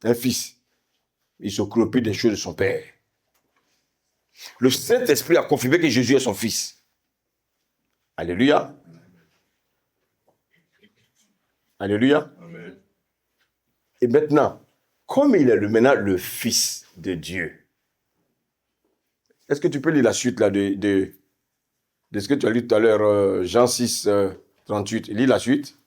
un fils, il s'occupait des choses de son père. Le Saint-Esprit a confirmé que Jésus est son fils. Alléluia. Alléluia. Amen. Et maintenant, comme il est maintenant le fils de Dieu, est-ce que tu peux lire la suite là de ce que tu as lu tout à l'heure, Jean 6, 38. Lis la suite.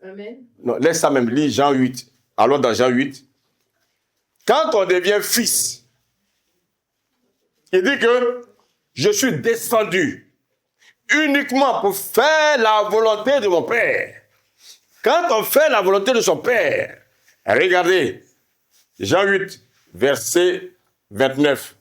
Amen. Non, laisse ça même, lis Jean 8. Allons dans Jean 8. Quand on devient fils, il dit que je suis descendu uniquement pour faire la volonté de mon Père. Quand on fait la volonté de son Père, regardez, Jean 8, verset 29.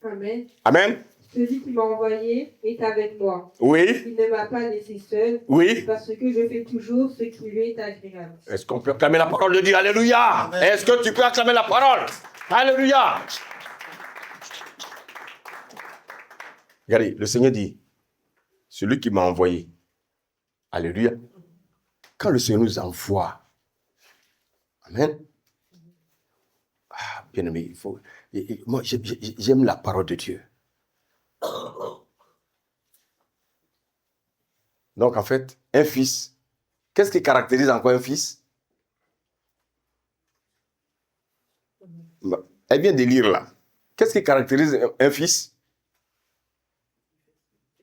Amen. Amen. Celui qui m'a envoyé est avec moi. Oui. Il ne m'a pas laissé seul. Oui. Parce que je fais toujours ce qui lui est agréable. Est-ce qu'on peut acclamer la parole de Dieu? Alléluia. Amen. Est-ce que tu peux acclamer la parole? Alléluia. Regardez, le Seigneur dit, celui qui m'a envoyé. Alléluia. Quand le Seigneur nous envoie, amen. Ah, bien aimé, il faut. Moi, j'aime la parole de Dieu. Donc, en fait, un fils, qu'est-ce qui caractérise encore un fils? Elle vient de lire là. Qu'est-ce qui caractérise un fils?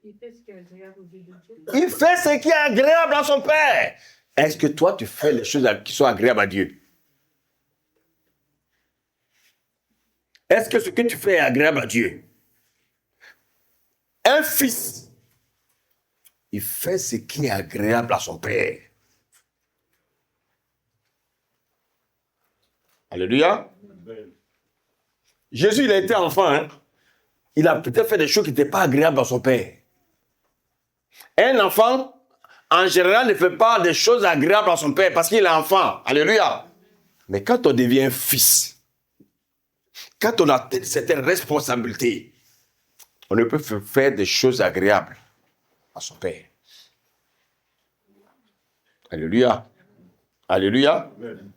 Il fait ce qui est agréable aux yeux de Dieu. Il fait ce qui est agréable à son Père. Est-ce que toi, tu fais les choses qui sont agréables à Dieu? Est-ce que ce que tu fais est agréable à Dieu? Un fils, il fait ce qui est agréable à son Père. Alléluia. Jésus, il a été enfant. Hein? Il a peut-être fait des choses qui n'étaient pas agréables à son Père. Un enfant, en général, ne fait pas des choses agréables à son Père parce qu'il est enfant. Alléluia. Mais quand on devient fils, quand on a certaines responsabilités, on ne peut faire des choses agréables à son Père. Alléluia. Alléluia. Amen.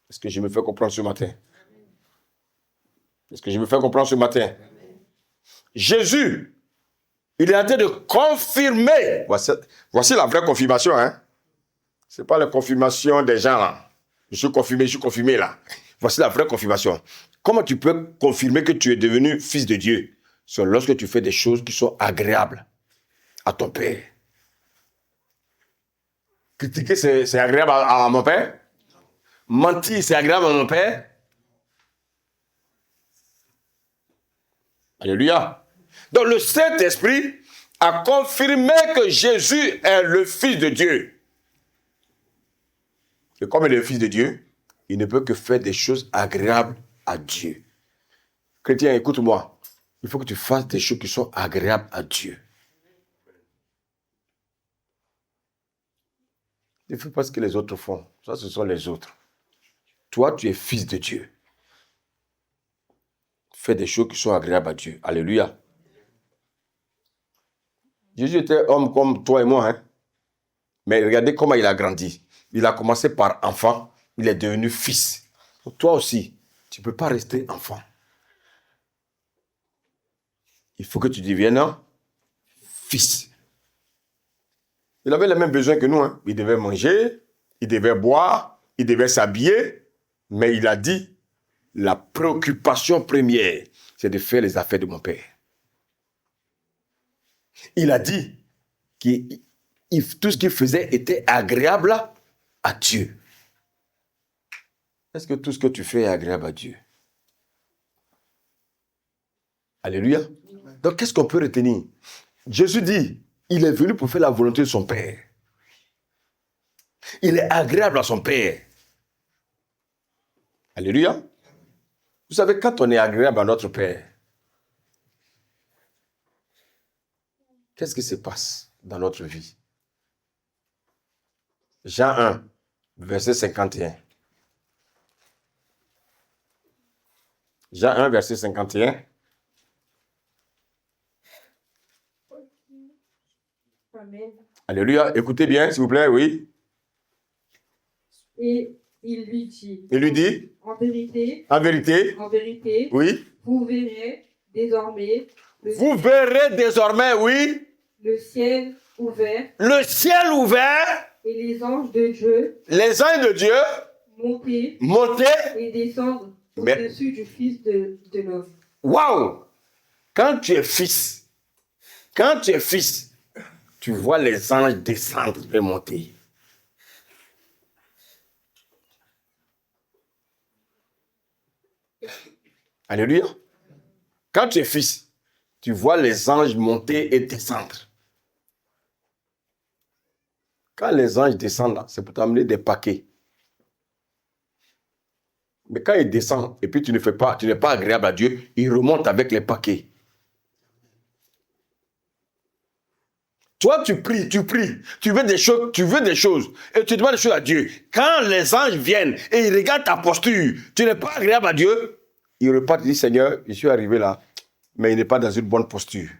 Est-ce que je me fais comprendre ce matin? Est-ce que je me fais comprendre ce matin? Jésus, il est en train de confirmer. Voici la vraie confirmation. Hein? Ce n'est pas la confirmation des gens. Là. Je suis confirmé là. Voici la vraie confirmation. Comment tu peux confirmer que tu es devenu fils de Dieu? C'est lorsque tu fais des choses qui sont agréables à ton Père. Critiquer, c'est agréable à mon Père? Mentir, c'est agréable à mon Père? Alléluia. Donc le Saint-Esprit a confirmé que Jésus est le Fils de Dieu. Et comme il est le Fils de Dieu, il ne peut que faire des choses agréables à Dieu. Chrétien, écoute-moi. Il faut que tu fasses des choses qui sont agréables à Dieu. Ne fais pas ce que les autres font. Ça, ce sont les autres. Toi, tu es fils de Dieu. Fais des choses qui sont agréables à Dieu. Alléluia. Jésus était homme comme toi et moi. Hein? Mais regardez comment il a grandi. Il a commencé par enfant. Il est devenu fils. Toi aussi, tu ne peux pas rester enfant. Il faut que tu deviennes un fils. Il avait les mêmes besoins que nous. Hein? Il devait manger, il devait boire, il devait s'habiller. Mais il a dit, la préoccupation première, c'est de faire les affaires de mon Père. Il a dit que tout ce qu'il faisait était agréable à Dieu. Est-ce que tout ce que tu fais est agréable à Dieu? Alléluia. Donc, qu'est-ce qu'on peut retenir? Jésus dit, il est venu pour faire la volonté de son Père. Il est agréable à son Père. Alléluia. Vous savez, quand on est agréable à notre Père, qu'est-ce qui se passe dans notre vie? Jean 1, verset 51. Jean 1, verset 51. Amen. Alléluia. Écoutez bien, s'il vous plaît, oui. Et il lui dit, Il lui dit, en vérité, oui. vous verrez désormais Vous verrez désormais, oui, le ciel ouvert le ciel ouvert, et les anges de Dieu les anges de Dieu monter monter. et descendre Mais- au-dessus du Fils de l'homme. Waouh! Quand tu es fils, tu vois les anges descendre et monter. Alléluia. Quand tu es fils, tu vois les anges monter et descendre. Quand les anges descendent, là, c'est pour t'amener des paquets. Mais quand ils descendent et puis tu n'es pas agréable à Dieu, ils remontent avec les paquets. Toi, tu pries, tu veux des choses et tu demandes des choses à Dieu. Quand les anges viennent et ils regardent ta posture, tu n'es pas agréable à Dieu, ils repartent et disent, Seigneur, je suis arrivé là, mais il n'est pas dans une bonne posture.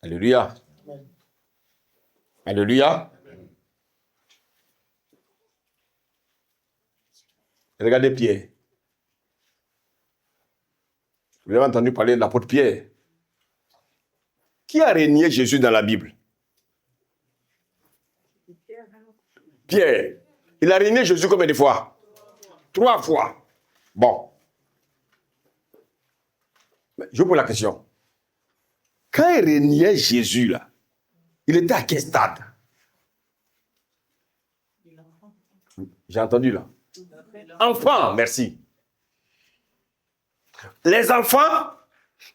Alléluia. Alléluia. Regardez Pierre. Vous avez entendu parler de l'apôtre Pierre. Qui a régné Jésus dans la Bible? Pierre. Il a régné Jésus combien de fois? 3 fois. Bon. Je vous pose la question. Quand il régnait Jésus, là, il était à quel stade? J'ai entendu là. Enfant, merci. Les enfants,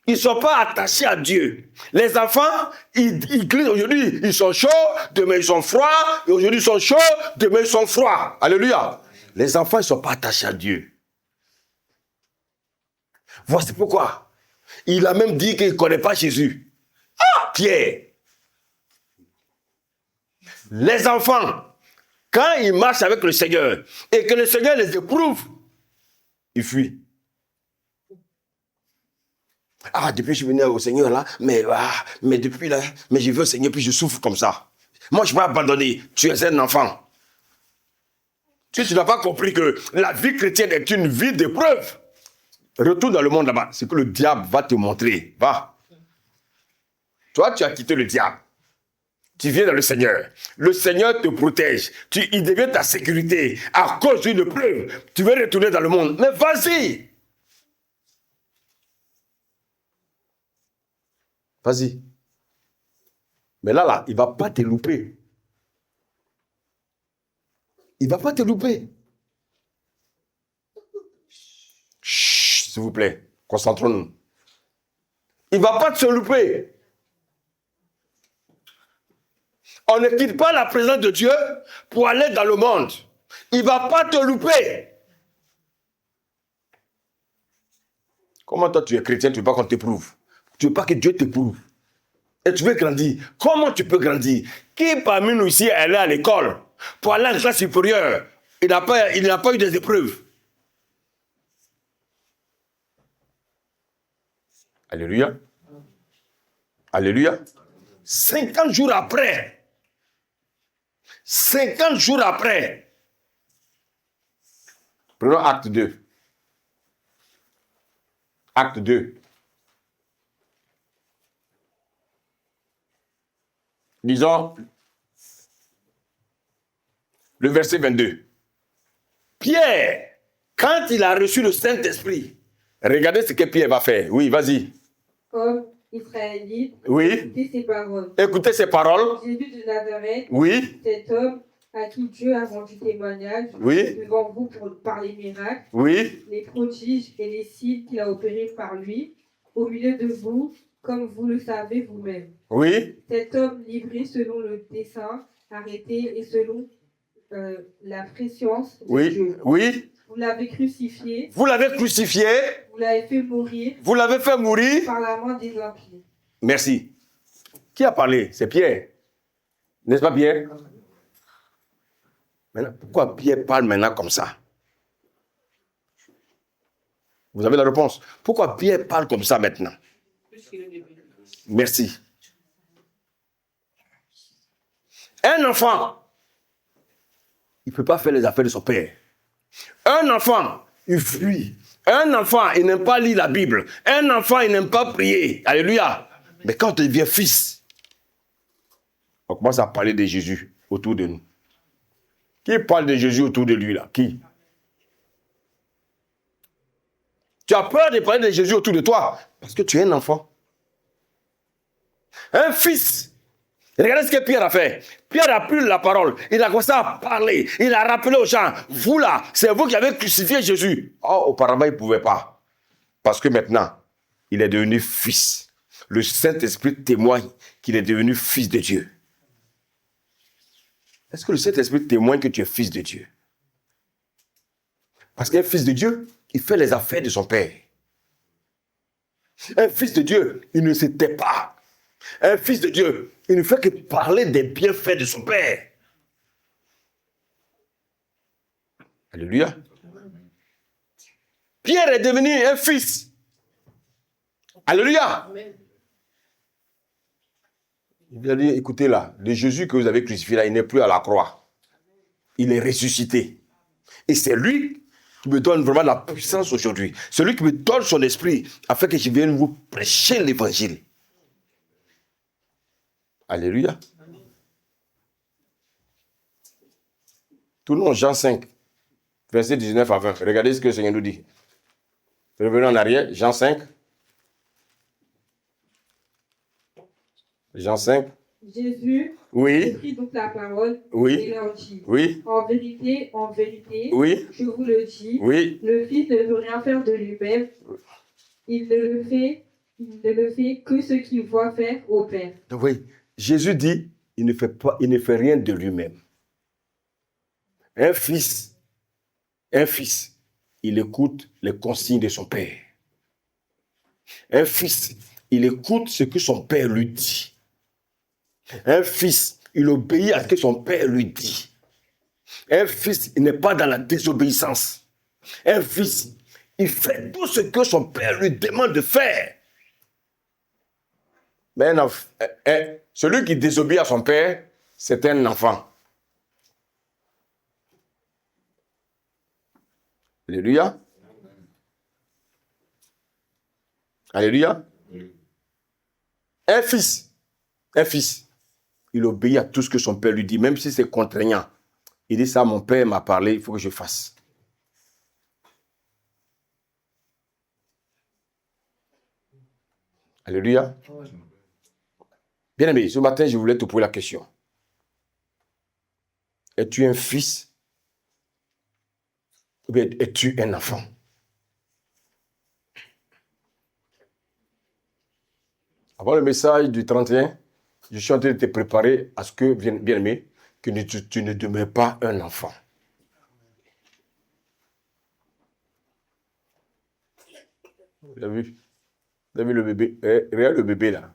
ils ne sont pas attachés à Dieu. Les enfants, ils glissent. Aujourd'hui, ils sont chauds, demain ils sont froids, et aujourd'hui ils sont chauds, demain ils sont froids. Alléluia. Les enfants, ils ne sont pas attachés à Dieu. Voici pourquoi. Il a même dit qu'il ne connaît pas Jésus. Ah, Pierre. Les enfants, quand ils marchent avec le Seigneur et que le Seigneur les éprouve, ils fuient. Ah, depuis que je suis venu au Seigneur là, mais depuis là, mais je veux au Seigneur, puis je souffre comme ça. Moi, je ne vais pas abandonner. Tu es un enfant. Tu n'as pas compris que la vie chrétienne est une vie d'épreuve. Retourne dans le monde là-bas. C'est que le diable va te montrer. Va. Toi, tu as quitté le diable. Tu viens dans le Seigneur. Le Seigneur te protège. Il devient ta sécurité. À cause d'une épreuve, tu veux retourner dans le monde. Mais vas-y. Vas-y. Mais là, il ne va pas te louper. Il ne va pas te louper. Chut, s'il vous plaît, concentrons-nous. Il ne va pas te louper. On ne quitte pas la présence de Dieu pour aller dans le monde. Il ne va pas te louper. Comment toi tu es chrétien, tu ne veux pas qu'on t'éprouve? Tu ne veux pas que Dieu t'éprouve. Et tu veux grandir. Comment tu peux grandir? Qui parmi nous ici est allé à l'école pour aller en classe supérieure? Il n'a pas eu des épreuves. Alléluia. Alléluia. 50 jours après. 50 jours après. Prenons acte 2. Acte 2. Disons le verset 22. Pierre, quand il a reçu le Saint-Esprit, regardez ce que Pierre va faire. Oui, vas-y. Comme Israélite, Oui. écoutez ces paroles. Écoutez ces paroles. Jésus de Nazareth, Oui. cet homme à qui Dieu a rendu témoignage Oui. devant vous par les miracles, Oui. les prodiges et les signes qu'il a opérés par lui, au milieu de vous, comme vous le savez vous-même. Oui. Cet homme livré selon le dessein, arrêté et selon la préscience de Oui. Dieu. Oui. Vous l'avez crucifié, Vous l'avez crucifié. vous l'avez fait mourir Vous l'avez fait mourir. par la main des impies. Merci. Qui a parlé? C'est Pierre. N'est-ce pas Pierre? Maintenant, pourquoi Pierre parle maintenant comme ça? Vous avez la réponse. Pourquoi Pierre parle comme ça maintenant? Merci. Un enfant, il ne peut pas faire les affaires de son père. Un enfant, il fuit. Un enfant, il n'aime pas lire la Bible. Un enfant, il n'aime pas prier. Alléluia. Mais quand on devient fils, on commence à parler de Jésus autour de nous. Qui parle de Jésus autour de lui là? Qui? Tu as peur de parler de Jésus autour de toi parce que tu es un enfant. Un fils. Regardez ce que Pierre a fait. Pierre a pris la parole. Il a commencé à parler. Il a rappelé aux gens, vous là, c'est vous qui avez crucifié Jésus. Oh, auparavant, il ne pouvait pas. Parce que maintenant, il est devenu fils. Le Saint-Esprit témoigne qu'il est devenu fils de Dieu. Est-ce que le Saint-Esprit témoigne que tu es fils de Dieu? Parce qu'un fils de Dieu, il fait les affaires de son père. Un fils de Dieu, il ne se tait pas. Un fils de Dieu, il ne fait que parler des bienfaits de son père. Alléluia. Pierre est devenu un fils. Alléluia. Amen. Il a dit, écoutez là, le Jésus que vous avez crucifié là, il n'est plus à la croix. Il est ressuscité. Et c'est lui qui me donne vraiment la puissance aujourd'hui. C'est lui qui me donne son esprit afin que je vienne vous prêcher l'évangile. Alléluia. Tournons Jean 5, verset 19 à 20. Regardez ce que le Seigneur nous dit. Revenons en arrière, Jean 5. Jean 5. Jésus prit donc la parole et leur dit, en vérité, je vous le dis, le Fils ne peut rien faire de lui-même, il ne le fait que ce qu'il voit faire au Père. Oui, Jésus dit, il ne fait rien de lui-même. Un fils, il écoute les consignes de son père. Un fils, il écoute ce que son père lui dit. Un fils, il obéit à ce que son père lui dit. Un fils, il n'est pas dans la désobéissance. Un fils, il fait tout ce que son père lui demande de faire. Mais celui qui désobéit à son père, c'est un enfant. Alléluia. Alléluia. Un fils, il obéit à tout ce que son père lui dit, même si c'est contraignant. Il dit ça, mon père m'a parlé, il faut que je fasse. Alléluia. Bien-aimé, ce matin, je voulais te poser la question. Es-tu un fils ou bien es-tu un enfant? Avant le message du 31, je suis en train de te préparer à ce que, bien-aimé, que tu ne demeures pas un enfant. Vous avez vu le bébé? Regarde le bébé là.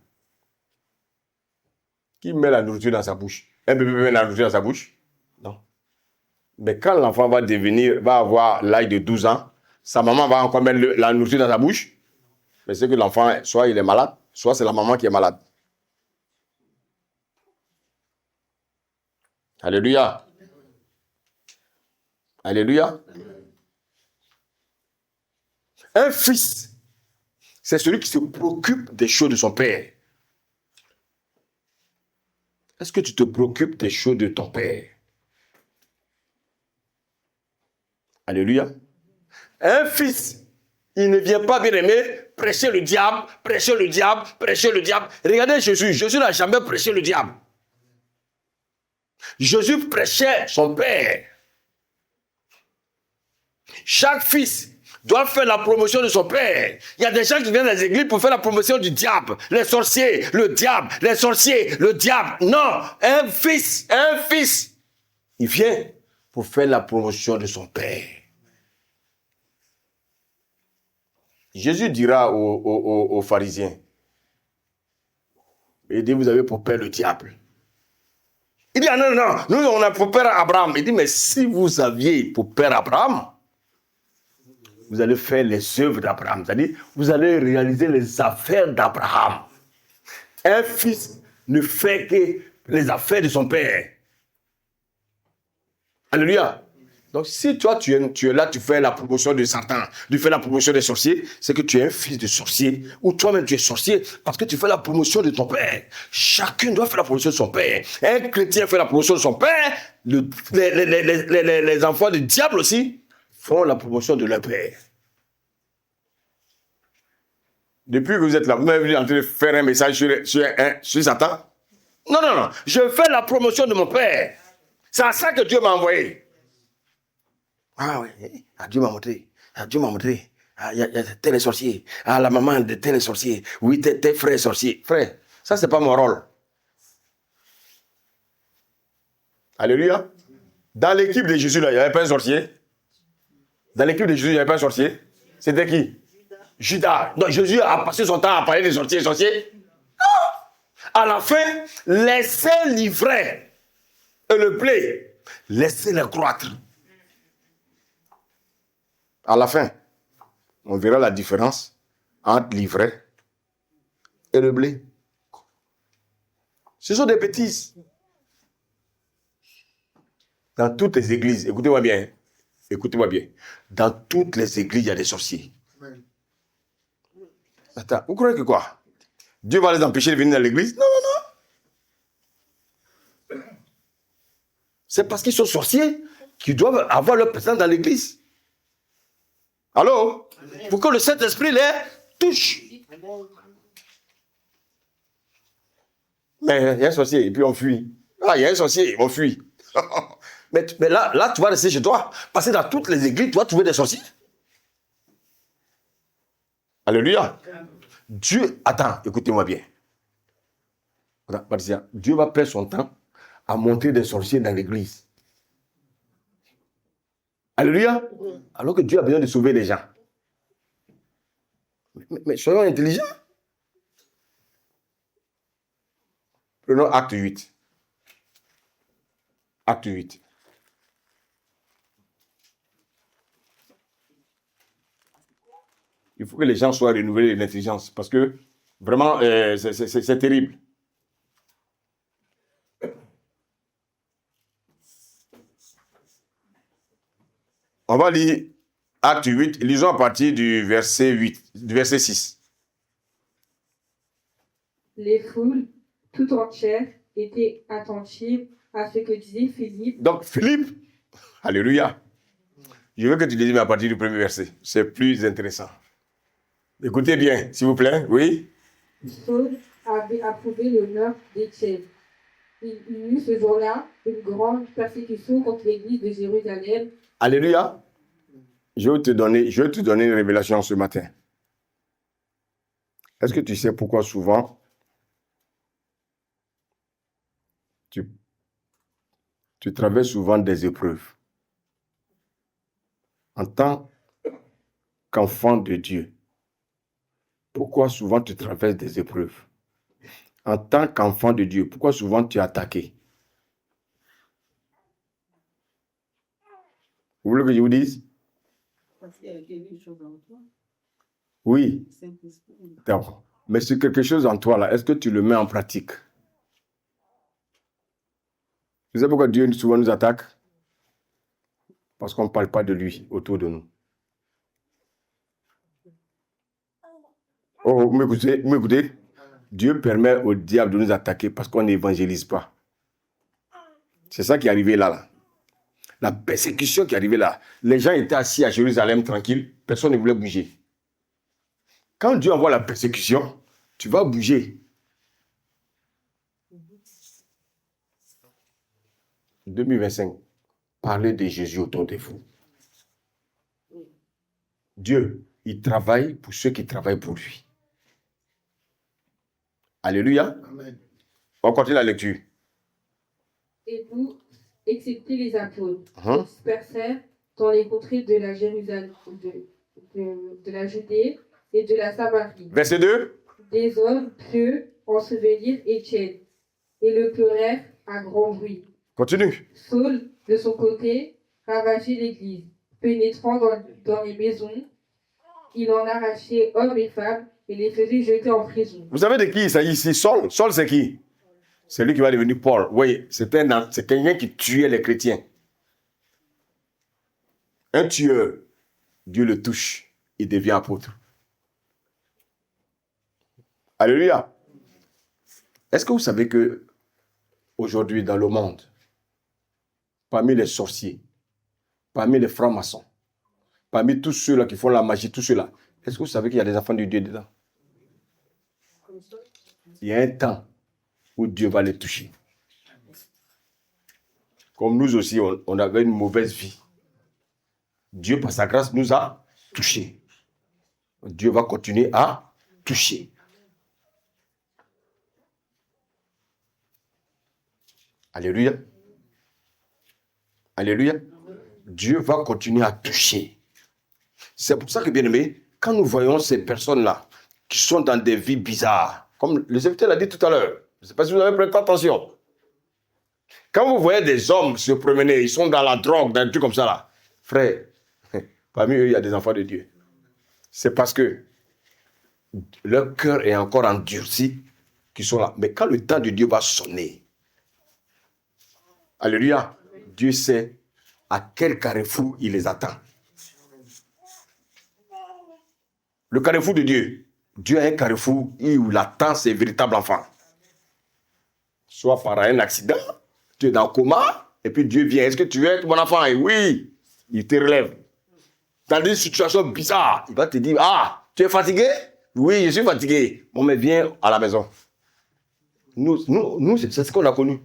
Qui met la nourriture dans sa bouche? Un bébé met la nourriture dans sa bouche? Non. Mais quand l'enfant va avoir l'âge de 12 ans, sa maman va encore mettre la nourriture dans sa bouche. Mais c'est que l'enfant, soit il est malade, soit c'est la maman qui est malade. Alléluia. Alléluia. Un fils, c'est celui qui se préoccupe des choses de son père. Est-ce que tu te préoccupes des choses de ton père? Alléluia. Un fils, il ne vient pas, bien aimé, prêcher le diable, prêcher le diable, prêcher le diable. Regardez Jésus. Jésus n'a jamais prêché le diable. Jésus prêchait son père. Chaque fils doit faire la promotion de son père. Il y a des gens qui viennent dans les églises pour faire la promotion du diable. Les sorciers, le diable, les sorciers, le diable. Non, un fils, il vient pour faire la promotion de son père. Jésus dira aux pharisiens, il dit, vous avez pour père le diable. Il dit, ah non, nous on a pour père Abraham. Il dit, mais si vous aviez pour père Abraham, vous allez faire les œuvres d'Abraham. C'est-à-dire, vous allez réaliser les affaires d'Abraham. Un fils ne fait que les affaires de son père. Alléluia. Donc, si toi, tu es là, tu fais la promotion de Satan, tu fais la promotion des sorciers, c'est que tu es un fils de sorcier, ou toi-même tu es sorcier, parce que tu fais la promotion de ton père. Chacun doit faire la promotion de son père. Un chrétien fait la promotion de son père, les enfants du diable aussi font la promotion de leur père. Depuis que vous êtes là, vous m'avez en train de faire un message sur Satan? Non, non, non. Je fais la promotion de mon père. C'est à ça que Dieu m'a envoyé. Ah oui, Dieu m'a montré. Dieu m'a montré. Il y a tel sorcier. La maman de tel sorcier. Oui, tes frères sorciers. Frère, ça, c'est pas mon rôle. Alléluia. Dans l'équipe de Jésus, là, il n'y avait pas un sorcier. Dans l'équipe de Jésus, il n'y avait pas un sorcier. C'était qui? Judas. Donc, Jésus a passé son temps à parler des sorciers. Non. À la fin, laissez l'ivraie et le blé. Laissez-les croître. À la fin, on verra la différence entre l'ivraie et le blé. Ce sont des bêtises. Dans toutes les églises, écoutez-moi bien. Écoutez-moi bien. Dans toutes les églises, il y a des sorciers. Attends, vous croyez que quoi? Dieu va les empêcher de venir dans l'église? Non, non, non. C'est parce qu'ils sont sorciers qu'ils doivent avoir leur présence dans l'église. Allô? Pour que le Saint-Esprit les touche. Mais il y a un sorcier et puis on fuit. Il y a un sorcier, on fuit. mais là, tu vas rester chez toi. Parce que dans toutes les églises, tu vas trouver des sorciers. Alléluia. Dieu, attends, écoutez-moi bien. Dieu va prendre son temps à montrer des sorciers dans l'église. Alléluia. Alors que Dieu a besoin de sauver les gens. Mais soyons intelligents. Prenons acte 8. Acte 8. Il faut que les gens soient renouvelés de l'intelligence parce que vraiment, c'est terrible. On va lire acte 8. Lisons à partir du verset 8, du verset 6. Les foules, tout entières, étaient attentives à ce que disait Philippe. Donc, Philippe, alléluia. Je veux que tu lises à partir du premier verset. C'est plus intéressant. Écoutez bien, s'il vous plaît. Oui. Saul avait approuvé le meurtre d'Étienne. Il y eut ce jour-là une grande persécution contre l'église de Jérusalem. Alléluia. Je vais te donner une révélation ce matin. Est-ce que tu sais pourquoi souvent tu traverses souvent des épreuves? En tant qu'enfant de Dieu, pourquoi souvent tu traverses des épreuves? En tant qu'enfant de Dieu, pourquoi souvent tu es attaqué? Vous voulez que je vous dise? Parce qu'il y a quelque chose en toi. Oui. Mais c'est quelque chose en toi là. Est-ce que tu le mets en pratique? Vous savez pourquoi Dieu souvent nous attaque? Parce qu'on ne parle pas de lui autour de nous. Oh, vous m'écoutez? Dieu permet au diable de nous attaquer parce qu'on n'évangélise pas. C'est ça qui est arrivé là. La persécution qui est arrivée là. Les gens étaient assis à Jérusalem tranquilles. Personne ne voulait bouger. Quand Dieu envoie la persécution, tu vas bouger. 2025. Parlez de Jésus autour de vous. Dieu, il travaille pour ceux qui travaillent pour lui. Alléluia. Amen. On continue la lecture. Et vous, excepté les apôtres, dispersèrent dans les contrées de la Jérusalem, de la Judée et de la Samarie. Verset 2. Des hommes pieux ensevelirent Étienne et le pleurèrent à grand bruit. Continue. Saul, de son côté, ravageait l'église. Pénétrant dans les maisons, il en arrachait hommes et femmes et les faisait jeter en prison. Vous savez de qui il s'agit ici? Saul. Saul, c'est qui? C'est lui qui va devenir Paul. Oui, c'est quelqu'un qui tuait les chrétiens. Un tueur, Dieu le touche, il devient apôtre. Alléluia. Est-ce que vous savez que aujourd'hui dans le monde, parmi les sorciers, parmi les francs-maçons, parmi tous ceux-là qui font la magie, tous ceux-là, est-ce que vous savez qu'il y a des enfants de Dieu dedans? Il y a un temps où Dieu va les toucher. Comme nous aussi, on avait une mauvaise vie. Dieu, par sa grâce, nous a touchés. Dieu va continuer à toucher. Alléluia. Alléluia. Dieu va continuer à toucher. C'est pour ça que, bien aimé, quand nous voyons ces personnes-là qui sont dans des vies bizarres, comme le serviteur l'a dit tout à l'heure, je ne sais pas si vous avez prêté attention. Quand vous voyez des hommes se promener, ils sont dans la drogue, dans un truc comme ça là, frère, parmi eux, il y a des enfants de Dieu. C'est parce que leur cœur est encore endurci qu'ils sont là. Mais quand le temps de Dieu va sonner, alléluia, Dieu sait à quel carrefour il les attend. Le carrefour de Dieu. Dieu a un carrefour où il attend ses véritables enfants. Soit par un accident, tu es dans le coma, et puis Dieu vient. Est-ce que tu veux être mon enfant? Et oui, il te relève. Dans des situations bizarres, il va te dire, ah, tu es fatigué? Oui, je suis fatigué. Bon, mais viens à la maison. Nous c'est ce qu'on a connu.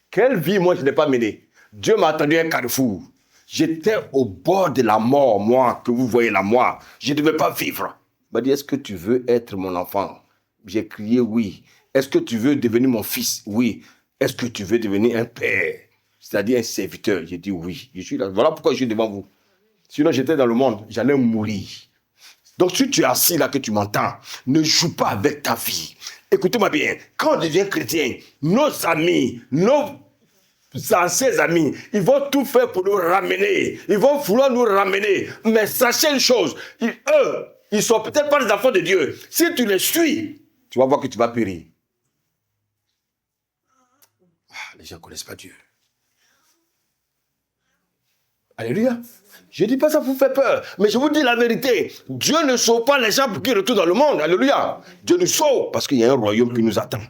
Quelle vie, moi, je n'ai pas menée. Dieu m'a attendu un carrefour. J'étais au bord de la mort, moi, que vous voyez là, moi. Je ne devais pas vivre. Il m'a dit, est-ce que tu veux être mon enfant? J'ai crié oui. Est-ce que tu veux devenir mon fils? Oui. Est-ce que tu veux devenir un père? C'est-à-dire un serviteur? J'ai dit oui. Je suis là. Voilà pourquoi je suis devant vous. Sinon, j'étais dans le monde, j'allais mourir. Donc, si tu es assis là, que tu m'entends, ne joue pas avec ta vie. Écoutez-moi bien. Quand on devient chrétien, nos amis, nos anciens amis, ils vont tout faire pour nous ramener. Ils vont vouloir nous ramener. Mais sachez une chose, eux, ils ne sont peut-être pas des enfants de Dieu. Si tu les suis, tu vas voir que tu vas périr. Les gens ne connaissent pas Dieu. Alléluia. Je ne dis pas ça pour vous faire peur, mais je vous dis la vérité. Dieu ne sauve pas les gens pour qu'ils retournent dans le monde. Alléluia. Dieu nous sauve parce qu'il y a un royaume qui nous attend.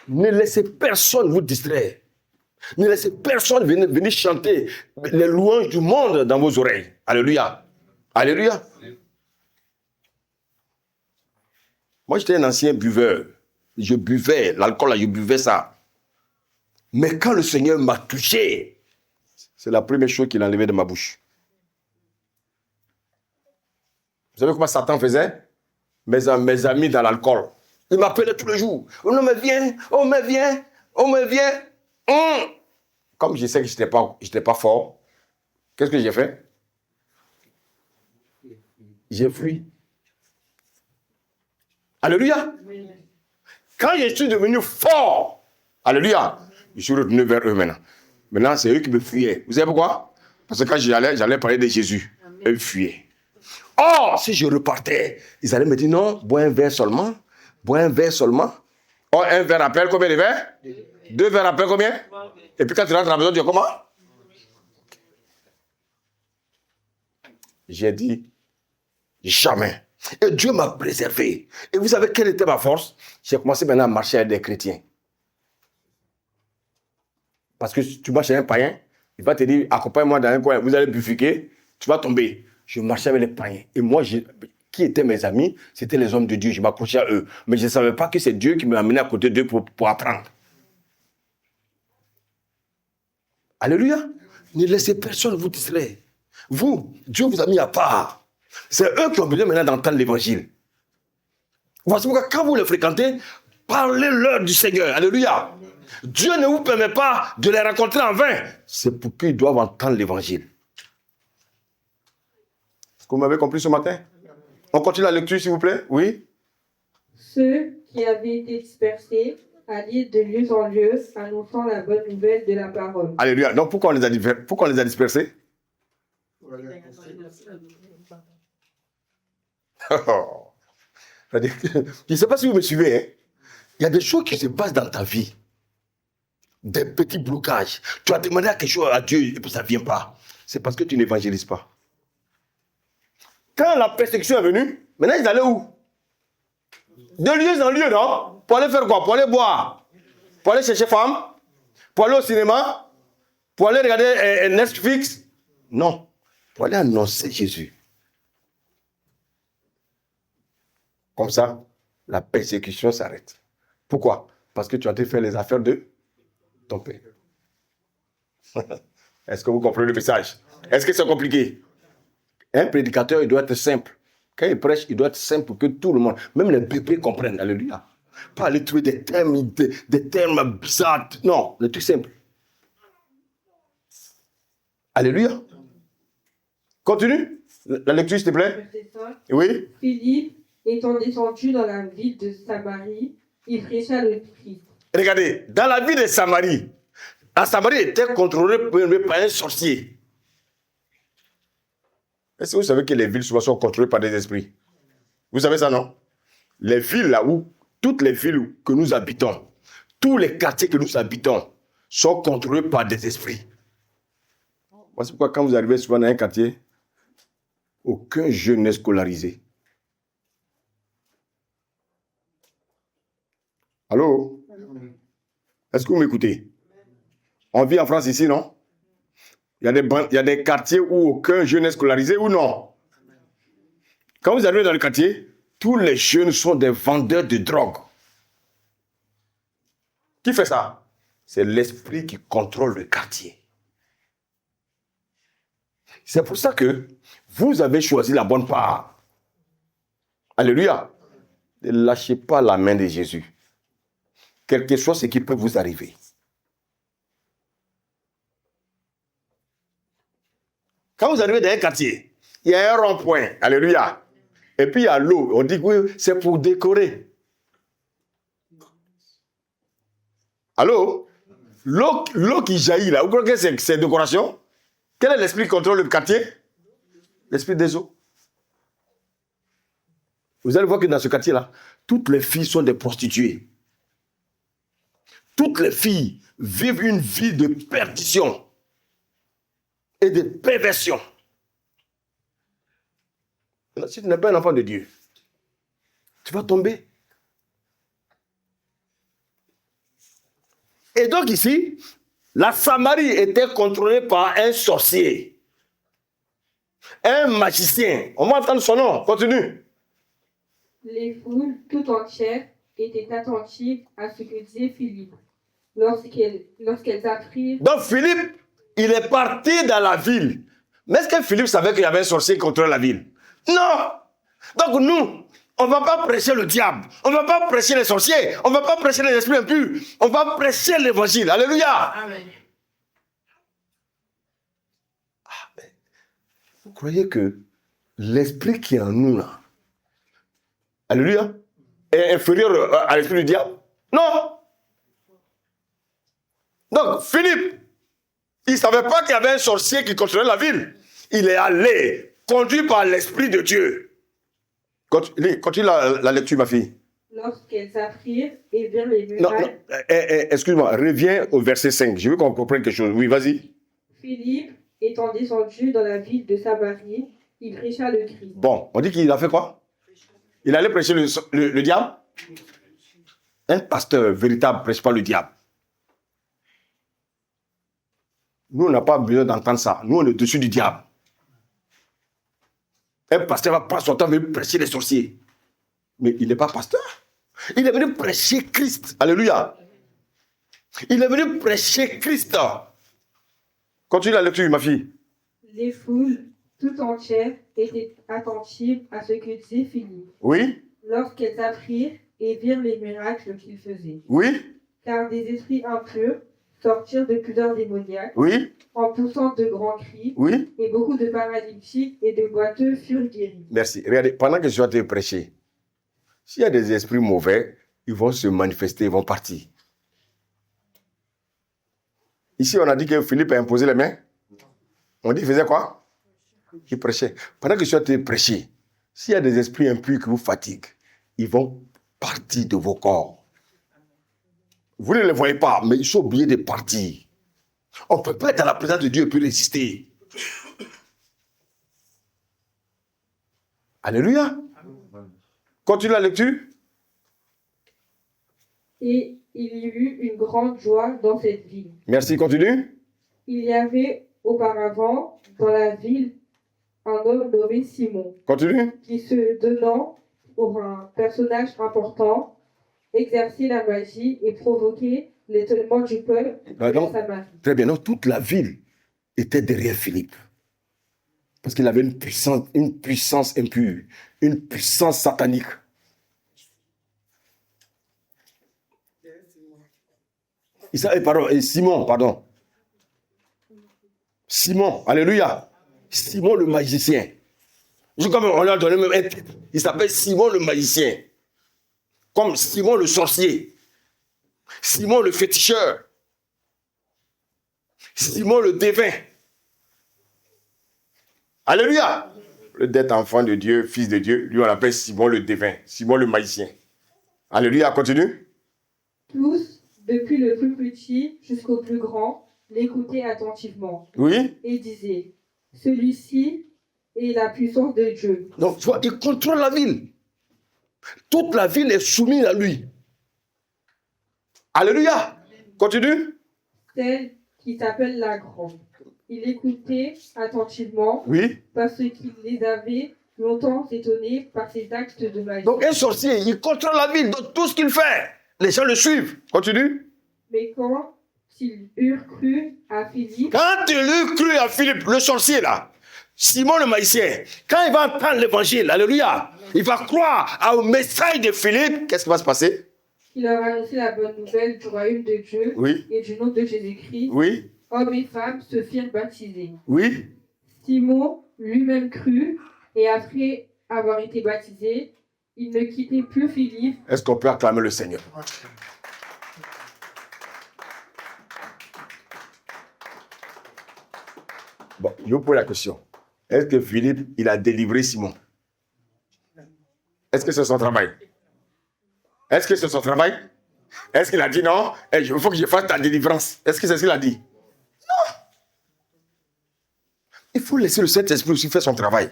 Ne laissez personne vous distraire. Ne laissez personne venir chanter les louanges du monde dans vos oreilles. Alléluia. Alléluia. Moi, j'étais un ancien buveur. Je buvais l'alcool, là, je buvais ça. Mais quand le Seigneur m'a touché, c'est la première chose qu'il a enlevée de ma bouche. Vous savez comment Satan faisait? Mes amis dans l'alcool. Ils m'appelaient tous les jours. Oh, non, mais viens, oh, mais viens, oh, mais viens. Comme je sais que je n'étais pas fort, qu'est-ce que j'ai fait? J'ai fui. Alléluia. Quand je suis devenu fort, alléluia, je suis revenu vers eux maintenant. Maintenant, c'est eux qui me fuyaient. Vous savez pourquoi? Parce que quand j'allais parler de Jésus, eux fuyaient. Or, si je repartais, ils allaient me dire non, bois un verre seulement. Bois un verre seulement. Oh, un verre appelle combien de verres? 2 verres appelle combien? Et puis quand tu rentres à la maison, tu dis comment? J'ai dit, jamais. Et Dieu m'a préservé. Et vous savez quelle était ma force? J'ai commencé maintenant à marcher avec des chrétiens. Parce que si tu marches avec un païen, il va te dire, accompagne-moi dans un coin, vous allez bifurquer, tu vas tomber. Je marchais avec les païens. Et moi, qui étaient mes amis? C'était les hommes de Dieu. Je m'accrochais à eux. Mais je ne savais pas que c'est Dieu qui m'a amené à côté d'eux pour apprendre. Alléluia. Ne laissez personne vous distraire. Vous, Dieu vous a mis à part. C'est eux qui ont besoin maintenant d'entendre l'évangile. Voici pourquoi quand vous les fréquentez, parlez-leur du Seigneur. Alléluia. Dieu ne vous permet pas de les rencontrer en vain. C'est pour qu'ils doivent entendre l'évangile. Est-ce que vous m'avez compris ce matin? On continue la lecture, s'il vous plaît? Oui. Ceux qui avaient été dispersés allaient de lieu en lieu, annonçant la bonne nouvelle de la parole. Alléluia. Donc pourquoi on les a dispersés? Je ne sais pas si vous me suivez. Hein? Il y a des choses qui se passent dans ta vie. Des petits blocages. Tu as demandé quelque chose à Dieu et puis ça ne vient pas. C'est parce que tu n'évangélises pas. Quand la persécution est venue, maintenant ils allaient où? De lieu en lieu, non? Pour aller faire quoi? Pour aller boire? Pour aller chercher femme? Pour aller au cinéma? Pour aller regarder Netflix? Non. Pour aller annoncer Jésus. Comme ça, la persécution s'arrête. Pourquoi? Parce que tu as été faire les affaires de ton père. Est-ce que vous comprenez le message? Est-ce que c'est compliqué? Un prédicateur, il doit être simple. Quand il prêche, il doit être simple pour que tout le monde, même les bébés comprennent. Alléluia. Pas aller trouver des termes bizarres. Non, le truc simple. Alléluia. Continue. La lecture, s'il te plaît. Oui. Philippe, étant descendu dans la ville de Samarie, il prêcha le Christ. Regardez, dans la ville de Samarie, la Samarie était contrôlée par un sorcier. Est-ce que vous savez que les villes souvent sont contrôlées par des esprits? Vous savez ça, non? Les villes là où, toutes les villes que nous habitons, tous les quartiers que nous habitons sont contrôlés par des esprits. C'est pourquoi quand vous arrivez souvent dans un quartier, aucun jeune n'est scolarisé. Allô? Est-ce que vous m'écoutez? On vit en France ici, non? Il y a des quartiers où aucun jeune n'est scolarisé ou non? Quand vous arrivez dans le quartier, tous les jeunes sont des vendeurs de drogue. Qui fait ça? C'est l'esprit qui contrôle le quartier. C'est pour ça que vous avez choisi la bonne part. Alléluia. Ne lâchez pas la main de Jésus. Quel que soit ce qui peut vous arriver. Quand vous arrivez dans un quartier, il y a un rond-point. Alléluia. Et puis il y a l'eau. On dit que oui, c'est pour décorer. Allô? L'eau qui jaillit là, vous croyez que c'est décoration? Quel est l'esprit qui contrôle le quartier? L'esprit des eaux. Vous allez voir que dans ce quartier-là, toutes les filles sont des prostituées. Toutes les filles vivent une vie de perdition et de perversion. Si tu n'es pas un enfant de Dieu, tu vas tomber. Et donc ici, la Samarie était contrôlée par un sorcier, un magicien. On va entendre son nom. Continue. Les foules tout entières étaient attentives à ce que disait Philippe. Lorsqu'elles apprirent... Donc Philippe, il est parti dans la ville. Mais est-ce que Philippe savait qu'il y avait un sorcier qui contrôlait la ville? Non. Donc nous, on ne va pas prêcher le diable. On ne va pas prêcher les sorciers. On ne va pas prêcher les esprits impurs. On va prêcher l'évangile. Alléluia. Amen. Vous croyez que l'esprit qui est en nous là, alléluia, est inférieur à l'esprit du diable? Non. Donc Philippe, il ne savait pas qu'il y avait un sorcier qui contrôlait la ville. Il est allé, conduit par l'Esprit de Dieu. Continue la lecture, ma fille. Lorsqu'elles apprirent et virent les murailles... Excuse-moi, reviens au verset 5. Je veux qu'on comprenne quelque chose. Oui, vas-y. Philippe, étant descendu dans la ville de Samarie, il prêcha le Christ. Bon, on dit qu'il a fait quoi? Il allait prêcher le diable? Un pasteur véritable ne prêche pas le diable. Nous, on n'a pas besoin d'entendre ça. Nous, on est au-dessus du diable. Un pasteur va prendre son temps de prêcher les sorciers. Mais il n'est pas pasteur. Il est venu prêcher Christ. Alléluia. Il est venu prêcher Christ. Continue la lecture, ma fille. Les foules tout entières étaient attentives à ce que disait Philippe. Oui. Lorsqu'elles apprirent et virent les miracles qu'il faisait. Oui. Car des esprits impurs sortirent de plusieurs démoniaques, oui, en poussant de grands cris, oui, et beaucoup de paralytiques et de boiteux furent guéris. Merci. Regardez, pendant que je vais te prêcher, s'il y a des esprits mauvais, ils vont se manifester, ils vont partir. Ici, on a dit que Philippe a imposé les mains. On dit, il faisait quoi? Il prêchait. Pendant que tu es en train de prêcher, s'il y a des esprits impurs qui vous fatiguent, ils vont partir de vos corps. Vous ne les voyez pas, mais ils sont obligés de partir. On ne peut pas être dans la présence de Dieu et puis résister. Alléluia. Continue la lecture. Et il y eut une grande joie dans cette ville. Merci, continue. Il y avait auparavant dans la ville un homme nommé Simon, Continue. qui se donnant pour un personnage important, exerçait la magie et provoquait l'étonnement du peuple de Samarie. Très bien, donc toute la ville était derrière Philippe. Parce qu'il avait une puissance impure, une puissance satanique. Simon, alléluia. Simon le magicien. Comme on lui a donné même un titre. Il s'appelle Simon le magicien. Comme Simon le sorcier. Simon le féticheur. Simon le devin. Alléluia. D'être enfant de Dieu, fils de Dieu, lui on l'appelle Simon le devin, Simon le magicien. Alléluia, continue. Tous, depuis le plus petit jusqu'au plus grand, l'écoutaient attentivement. Oui. Et disaient, celui-ci est la puissance de Dieu. Donc, tu vois, il contrôle la ville. Toute la ville est soumise à lui. Alléluia. Continue. Celle qui s'appelle la grande. Il écoutait attentivement, oui, parce qu'il les avait longtemps étonnés par ses actes de magie. Donc un sorcier, il contrôle la ville, donc tout ce qu'il fait, les gens le suivent. Continue. Mais quand ils eurent cru à Philippe... Quand ils eurent cru à Philippe, le sorcier là, Simon le magicien, quand il va entendre l'évangile, alléluia, il va croire au message de Philippe, qu'est-ce qui va se passer? Il leur a annoncé la bonne nouvelle du royaume de Dieu, oui, et du nom de Jésus-Christ. Oui. Hommes et femmes se firent baptiser. Oui. Simon lui-même crut, et après avoir été baptisé, il ne quittait plus Philippe. Est-ce qu'on peut acclamer le Seigneur? Bon, je vous pose la question. Est-ce que Philippe, il a délivré Simon? Est-ce que c'est son travail? Est-ce que c'est son travail? Est-ce qu'il a dit non? Il faut que je fasse ta délivrance. Est-ce que c'est ce qu'il a dit? Non. Il faut laisser le Saint-Esprit aussi faire son travail.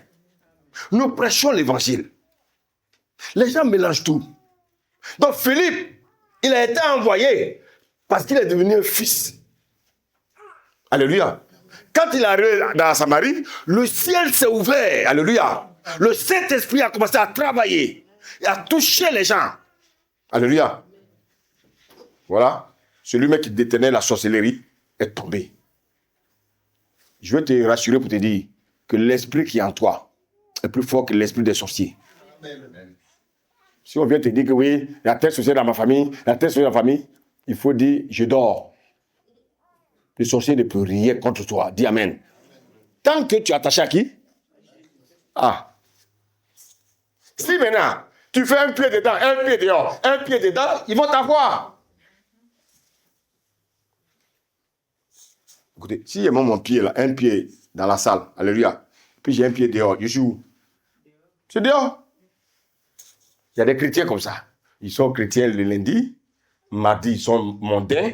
Nous prêchons l'évangile. Les gens mélangent tout. Donc Philippe, il a été envoyé parce qu'il est devenu un fils. Alléluia. Quand il est arrivé dans Samarie, le ciel s'est ouvert. Alléluia. Le Saint-Esprit a commencé à travailler et à toucher les gens. Alléluia. Voilà. Celui-même qui détenait la sorcellerie est tombé. Je veux te rassurer pour te dire que l'esprit qui est en toi est plus fort que l'esprit des sorciers. Amen. Si on vient te dire que oui, il y a tel sorcier dans ma famille, il y a tel sorcier dans ma famille, il faut dire, je dors. Le sorcier ne peut rien contre toi. Dis Amen. Tant que tu es attaché à qui? Ah. Si maintenant, tu fais un pied dedans, un pied dehors, un pied dedans, ils vont t'avoir. Écoutez, si j'ai mon pied là, un pied dans la salle, alléluia, puis j'ai un pied dehors, je suis où? C'est dehors. Il y a des chrétiens comme ça. Ils sont chrétiens le lundi, mardi ils sont mondains,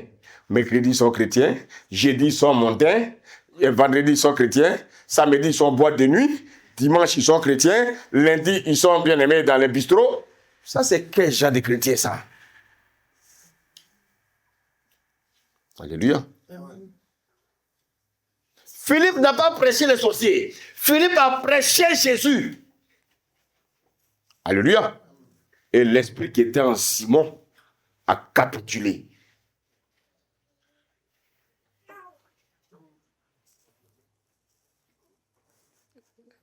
mercredi ils sont chrétiens, jeudi ils sont mondains, et vendredi ils sont chrétiens, samedi ils sont en boîte de nuit, dimanche ils sont chrétiens, lundi ils sont bien aimés dans les bistrots. Ça c'est quel genre de chrétien ça? Alléluia. Philippe n'a pas prêché les sorciers. Philippe a prêché Jésus. Alléluia. Et l'esprit qui était en Simon a capitulé.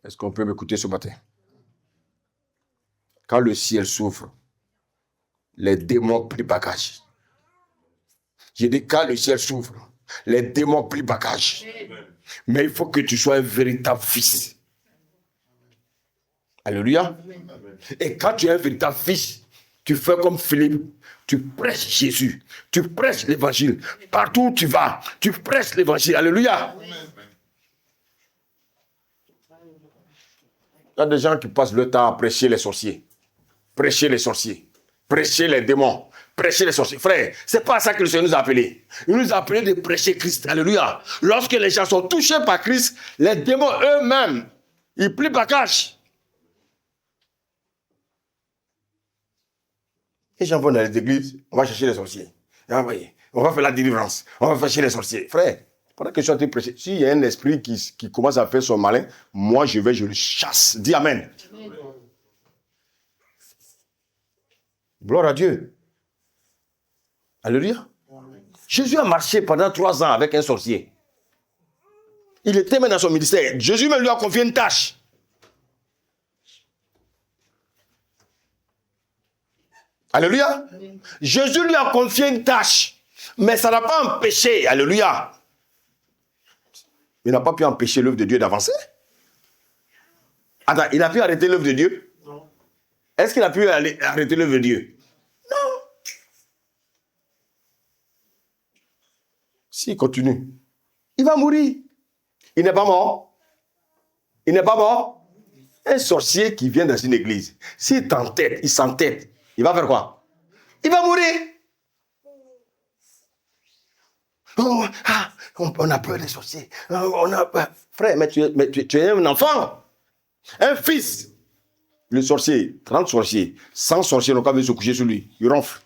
Est-ce qu'on peut m'écouter ce matin? Quand le ciel s'ouvre, les démons prennent bagage. J'ai dit quand le ciel s'ouvre, les démons prennent bagage. Mais il faut que tu sois un véritable fils. Alléluia. Et quand tu es un véritable fils, tu fais comme Philippe, tu prêches Jésus, tu prêches l'évangile. Partout où tu vas, tu prêches l'évangile. Alléluia. Il y a des gens qui passent le temps à prêcher les sorciers. Prêcher les sorciers. Prêcher les démons. Prêcher les sorciers. Frère, c'est pas ça que le Seigneur nous a appelés. Il nous a appelés de prêcher Christ. Alléluia. Lorsque les gens sont touchés par Christ, les démons eux-mêmes, ils plient bagage. Les gens vont dans les églises, on va chercher les sorciers. On va faire la délivrance. On va chercher les sorciers. Frère, pendant que je suis en train de prêcher, s'il y a un esprit qui commence à faire son malin, moi je le chasse. Dis Amen. Amen. Gloire à Dieu. Alléluia. Amen. Jésus a marché pendant 3 ans avec un sorcier. Il était même dans son ministère. Jésus même lui a confié une tâche. Alléluia. Amen. Jésus lui a confié une tâche. Mais ça n'a pas empêché. Alléluia. Il n'a pas pu empêcher l'œuvre de Dieu d'avancer. Attends, il a pu arrêter l'œuvre de Dieu? Non. Est-ce qu'il a pu arrêter l'œuvre de Dieu? Non. S'il continue, il va mourir. Il n'est pas mort. Il n'est pas mort. Un sorcier qui vient dans une église, s'il t'entête, il s'entête, il va faire quoi? Il va mourir. Oh, on a peur des sorciers. Frère, mais tu es un enfant. Un fils. Le sorcier, 30 sorciers, 100 sorciers n'ont qu'à venir se coucher sur lui. Il ronfle.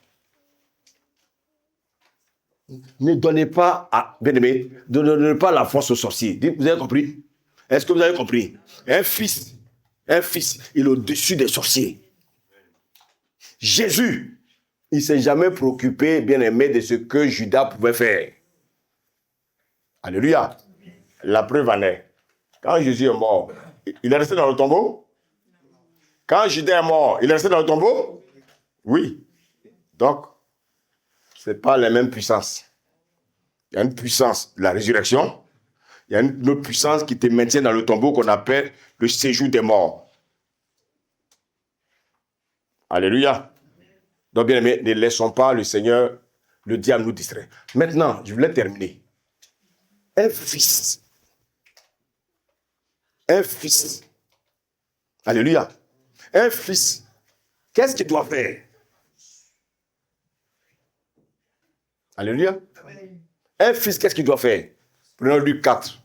Ne donnez pas, bien-aimé, ne donnez pas la force aux sorciers. Vous avez compris? Est-ce que vous avez compris? Un fils, il est au-dessus des sorciers. Jésus, il ne s'est jamais préoccupé, bien-aimé, de ce que Judas pouvait faire. Alléluia. La preuve en est. Quand Jésus est mort, il est resté dans le tombeau? Quand Judas est mort, il est resté dans le tombeau? Oui. Donc, ce n'est pas la même puissance. Il y a une puissance de la résurrection. Il y a une autre puissance qui te maintient dans le tombeau qu'on appelle le séjour des morts. Alléluia. Donc, bien aimé, ne laissons pas le Seigneur, le diable nous distraire. Maintenant, je voulais terminer. Un fils. Alléluia. Un fils. Qu'est-ce qu'il doit faire? Alléluia. Un fils, qu'est-ce qu'il doit faire? Prenons Luc 4.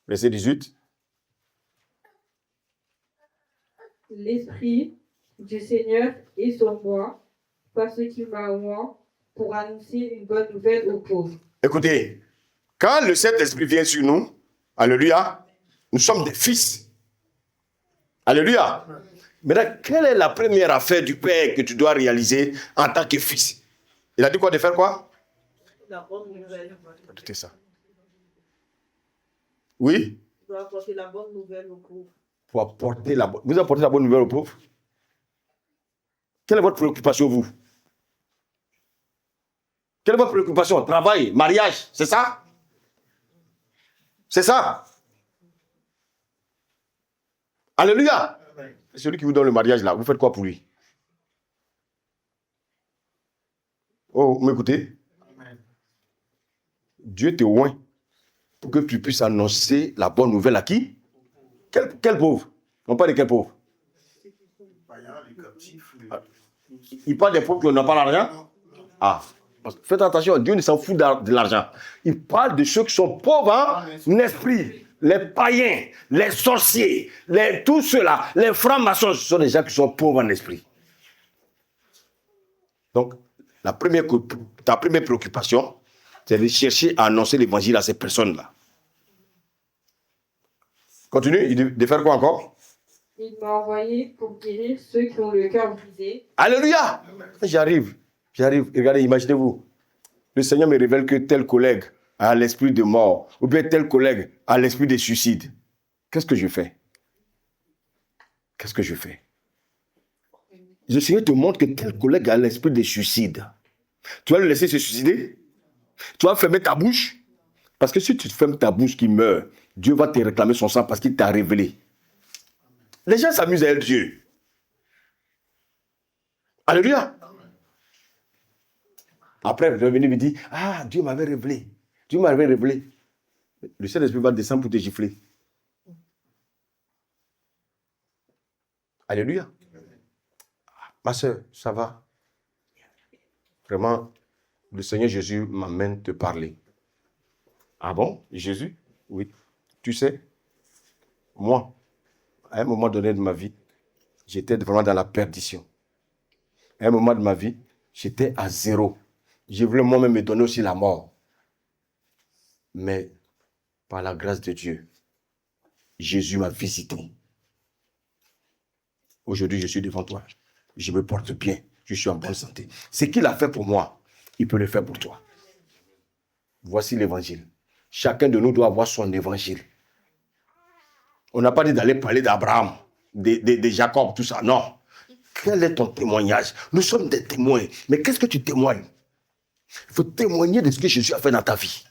Verset 18. L'Esprit du Seigneur est sur moi, parce qu'il m'a oint pour annoncer une bonne nouvelle aux pauvres. Écoutez, quand le Saint-Esprit vient sur nous, alléluia, nous sommes des fils. Alléluia. Maintenant, quelle est la première affaire du Père que tu dois réaliser en tant que fils? Il a dit quoi? De faire quoi? La bonne nouvelle. Écoutez ça. Oui? Tu dois apporter la bonne nouvelle aux pauvres. Pour apporter la bonne... Vous apportez la bonne nouvelle aux pauvres? Quelle est votre préoccupation, vous? Quelle est votre préoccupation? Travail, mariage, c'est ça? C'est ça? Alléluia! C'est celui qui vous donne le mariage là, vous faites quoi pour lui? Oh, vous m'écoutez? Dieu te oint pour que tu puisses annoncer la bonne nouvelle à qui? Quel pauvre? On parle de quel pauvre? Il parle des pauvres qui n'ont pas l'argent? Ah, faites attention, Dieu ne s'en fout de l'argent. Il parle de ceux qui sont pauvres en esprit. Les païens, les sorciers, tous ceux-là, les francs-maçons, ce sont des gens qui sont pauvres en esprit. Donc, ta première préoccupation, c'est de chercher à annoncer l'évangile à ces personnes-là. Continue, de faire quoi encore? Il m'a envoyé pour guérir ceux qui ont le cœur brisé. Alléluia! J'arrive. Regardez, imaginez-vous. Le Seigneur me révèle que tel collègue a l'esprit de mort, ou bien tel collègue a l'esprit de suicide. Qu'est-ce que je fais? Le Seigneur te montre que tel collègue a l'esprit de suicide. Tu vas le laisser se suicider? Tu vas fermer ta bouche? Parce que si tu fermes ta bouche qui meurt, Dieu va te réclamer son sang parce qu'il t'a révélé. Les gens s'amusent à être Dieu. Alléluia. Après, je vais venir me dire, ah, Dieu m'avait révélé. Dieu m'avait révélé. Le Saint-Esprit va descendre pour te gifler. Alléluia. Ma soeur, ça va? Vraiment, le Seigneur Jésus m'amène te parler. Ah bon? Jésus? Oui. Tu sais, moi, à un moment donné de ma vie, j'étais vraiment dans la perdition. À un moment de ma vie, j'étais à zéro. Je voulais moi-même me donner aussi la mort. Mais par la grâce de Dieu, Jésus m'a visité. Aujourd'hui, je suis devant toi. Je me porte bien. Je suis en bonne santé. Ce qu'il a fait pour moi, il peut le faire pour toi. Voici l'évangile. Chacun de nous doit avoir son évangile. On n'a pas dit d'aller parler d'Abraham, de Jacob, tout ça. Non. Quel est ton témoignage? Nous sommes des témoins. Mais qu'est-ce que tu témoignes? Il faut témoigner de ce que Jésus a fait dans ta vie.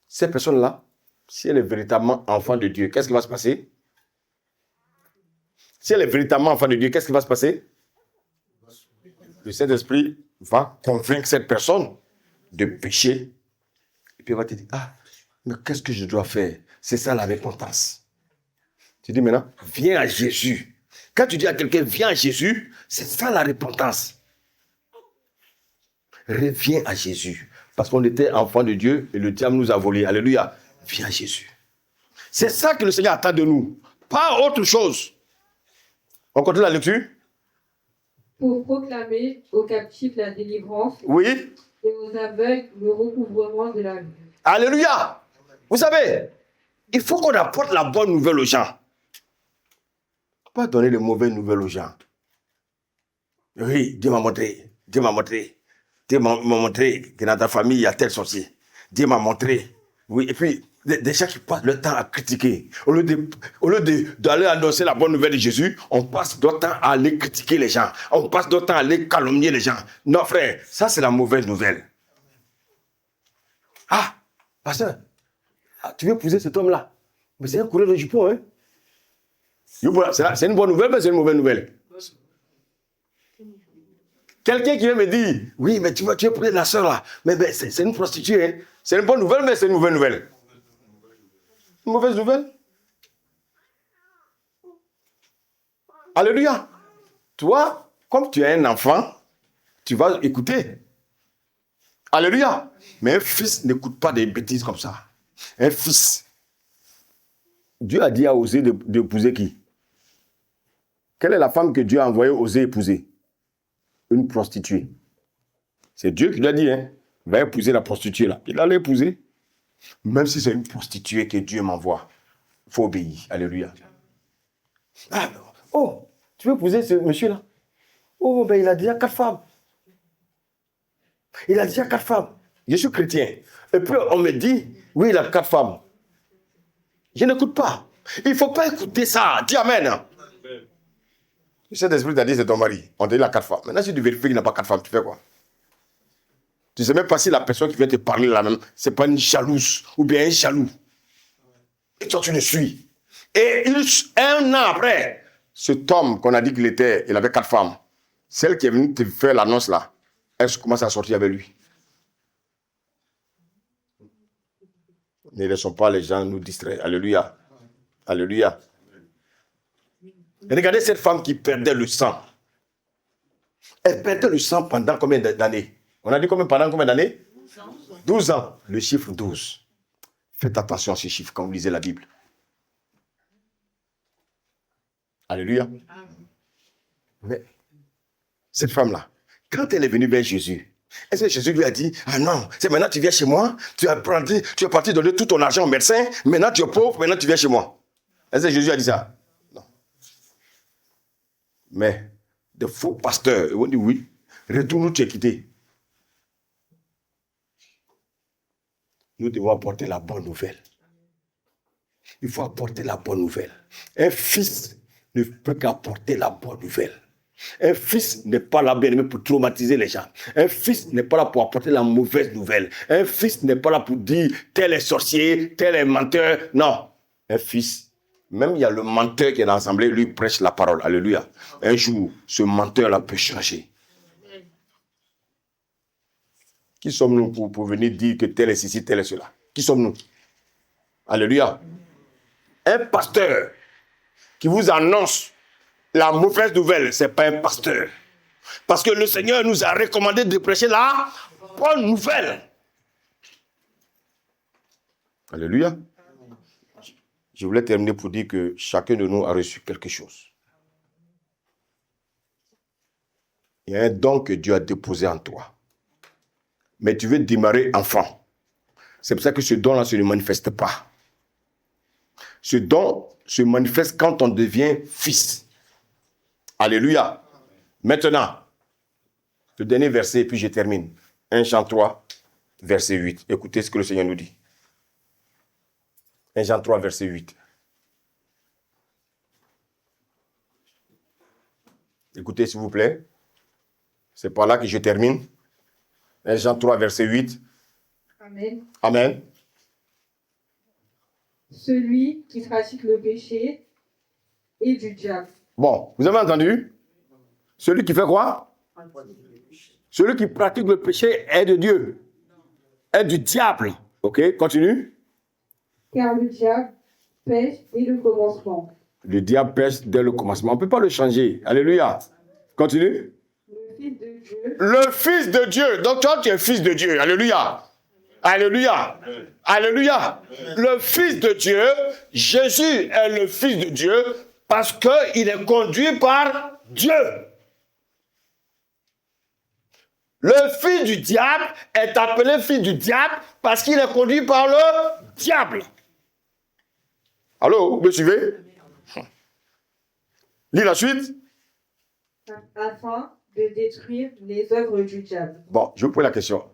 Cette personne-là, si elle est véritablement enfant de Dieu, qu'est-ce qui va se passer? Si elle est véritablement enfant de Dieu, qu'est-ce qui va se passer? Le Saint-Esprit va convaincre cette personne de pécher. Et puis elle va te dire, ah, mais qu'est-ce que je dois faire? C'est ça la repentance. Tu dis maintenant, viens à Jésus. Quand tu dis à quelqu'un, viens à Jésus, c'est ça la repentance. Reviens à Jésus. Parce qu'on était enfant de Dieu et le diable nous a volé. Alléluia. Viens à Jésus. C'est ça que le Seigneur attend de nous. Pas autre chose. On continue la lecture. Pour proclamer aux captifs la délivrance. Oui. Et aux aveugles le recouvrement de la vue. Alléluia. Vous savez, il faut qu'on apporte la bonne nouvelle aux gens. Pas donner de mauvaises nouvelles aux gens. Oui, Dieu m'a montré. Dieu m'a montré. Dieu m'a montré que dans ta famille, il y a tel sorcier. Dieu m'a montré. Oui, et puis, des gens qui passent le temps à critiquer. Au lieu d'aller annoncer la bonne nouvelle de Jésus, on passe d'autres temps à aller critiquer les gens. On passe d'autres temps à aller calomnier les gens. Non, frère, ça, c'est la mauvaise nouvelle. Ah, pasteur, tu veux épouser cet homme-là? Mais c'est un coureur de jupon, hein? C'est une bonne nouvelle, mais c'est une mauvaise nouvelle. Quelqu'un qui vient me dire, oui, mais tu veux épouser la soeur là, mais c'est une prostituée, hein? C'est une bonne nouvelle, mais c'est une mauvaise nouvelle. Une mauvaise nouvelle? Alléluia. Toi, comme tu es un enfant, tu vas écouter. Alléluia. Mais un fils n'écoute pas des bêtises comme ça. Un fils. Dieu a dit à Osée d'épouser qui? Quelle est la femme que Dieu a envoyé Osée épouser? Une prostituée. C'est Dieu qui lui a dit, hein, va épouser la prostituée là. Il allait épouser. Même si c'est une prostituée que Dieu m'envoie, il faut obéir. Alléluia. Ah, oh, tu veux épouser ce monsieur-là? Oh, ben il a déjà 4 femmes. Il a déjà 4 femmes. Je suis chrétien. Et puis on me dit, oui, il a 4 femmes. Je n'écoute pas. Il ne faut pas écouter ça. Dis amen. Le Saint-Esprit t'a dit, c'est ton mari. On te dit, il a 4 femmes. Maintenant, si tu vérifies qu'il n'a pas 4 femmes, tu fais quoi? Tu ne sais même pas si la personne qui vient te parler là même, ce n'est pas une jalouse ou bien un jaloux. Et toi, tu le suis. Et un an après, cet homme qu'on a dit qu'il était, il avait 4 femmes. Celle qui est venue te faire l'annonce là, elle commence à sortir avec lui. Ne laissons pas les gens nous distraire. Alléluia. Alléluia. Et regardez cette femme qui perdait le sang. Elle perdait le sang pendant combien d'années? On a dit pendant combien d'années? 12 ans. Le chiffre 12. Faites attention à ce chiffre quand vous lisez la Bible. Alléluia. Mais cette femme-là, quand elle est venue vers Jésus, est-ce que Jésus lui a dit, ah non, c'est maintenant tu viens chez moi, tu es parti donner tout ton argent au médecin, maintenant tu es pauvre, maintenant tu viens chez moi. Est-ce que Jésus a dit ça? Non. Mais de faux pasteurs, ils vont dire oui, retourne où tu es quitté. Nous devons apporter la bonne nouvelle. Il faut apporter la bonne nouvelle. Un fils ne peut qu'apporter la bonne nouvelle. Un fils n'est pas là, bien aimé, pour traumatiser les gens. Un fils n'est pas là pour apporter la mauvaise nouvelle. Un fils n'est pas là pour dire tel est sorcier, tel est menteur. Non. Un fils, même il y a le menteur qui est dans l'assemblée, lui prêche la parole. Alléluia. Un jour, ce menteur-là peut changer. Qui sommes-nous pour venir dire que tel est ceci, tel est cela? Qui sommes-nous? Alléluia. Un pasteur qui vous annonce la mauvaise nouvelle, ce n'est pas un pasteur. Parce que le Seigneur nous a recommandé de prêcher la bonne nouvelle. Alléluia. Je voulais terminer pour dire que chacun de nous a reçu quelque chose. Il y a un don que Dieu a déposé en toi. Mais tu veux démarrer enfant. C'est pour ça que ce don-là ne se manifeste pas. Ce don se manifeste quand on devient fils. Alléluia. Maintenant, le dernier verset, et puis je termine. 1 Jean 3, verset 8. Écoutez ce que le Seigneur nous dit. 1 Jean 3, verset 8. Écoutez, s'il vous plaît. C'est par là que je termine. 1 Jean 3, verset 8. Amen. Amen. Celui qui pratique le péché est du diable. Bon, vous avez entendu? Celui qui fait quoi? Celui qui pratique le péché est de Dieu. Est du diable. Ok, continue. Car le diable pêche dès le commencement. Le diable pêche dès le commencement. On ne peut pas le changer. Alléluia. Continue. Le Fils de Dieu. Le Fils de Dieu. Donc toi, tu es fils de Dieu. Alléluia. Alléluia. Alléluia. Le Fils de Dieu, Jésus est le Fils de Dieu parce qu'il est conduit par Dieu. Le fils du diable est appelé fils du diable parce qu'il est conduit par le diable. Allô, vous me suivez? Lis la suite. Afin de détruire les œuvres du diable. Bon, je vous pose la question.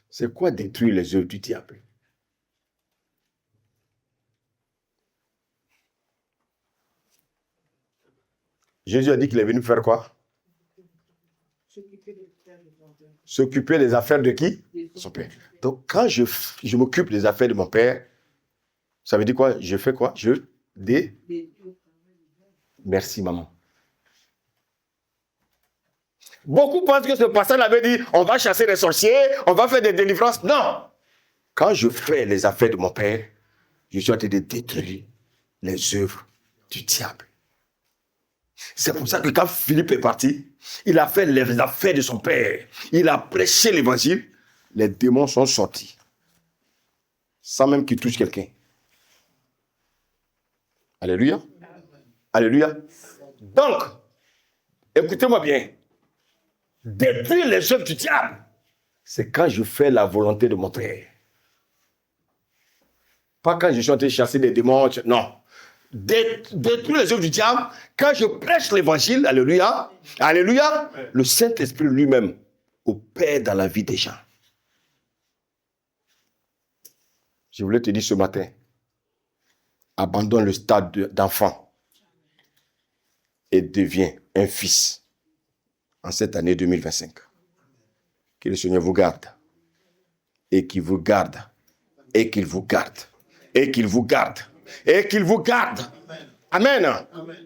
C'est quoi détruire les œuvres du diable? Jésus a dit qu'il est venu faire quoi? S'occuper des affaires de qui? Son père. Donc, quand je m'occupe des affaires de mon père, ça veut dire quoi? Je fais quoi? Merci, maman. Beaucoup pensent que ce passage avait dit, on va chasser les sorciers, on va faire des délivrances. Non! Quand je fais les affaires de mon père, je suis en train de détruire les œuvres du diable. C'est pour ça que quand Philippe est parti, il a fait les affaires de son père. Il a prêché l'évangile. Les démons sont sortis. Sans même qu'il touche quelqu'un. Alléluia. Alléluia. Donc, écoutez-moi bien. Détruire les œuvres du diable, c'est quand je fais la volonté de mon père. Pas quand je suis en train de chasser des démons. Non. Détruire les œuvres du diable, quand je prêche l'évangile, alléluia, alléluia, le Saint-Esprit lui-même opère dans la vie des gens. Je voulais te dire ce matin, abandonne le stade d'enfant et deviens un fils en cette année 2025. Que le Seigneur vous garde et qu'il vous garde et qu'il vous garde et qu'il vous garde. Et qu'il vous garde. Amen. Amen.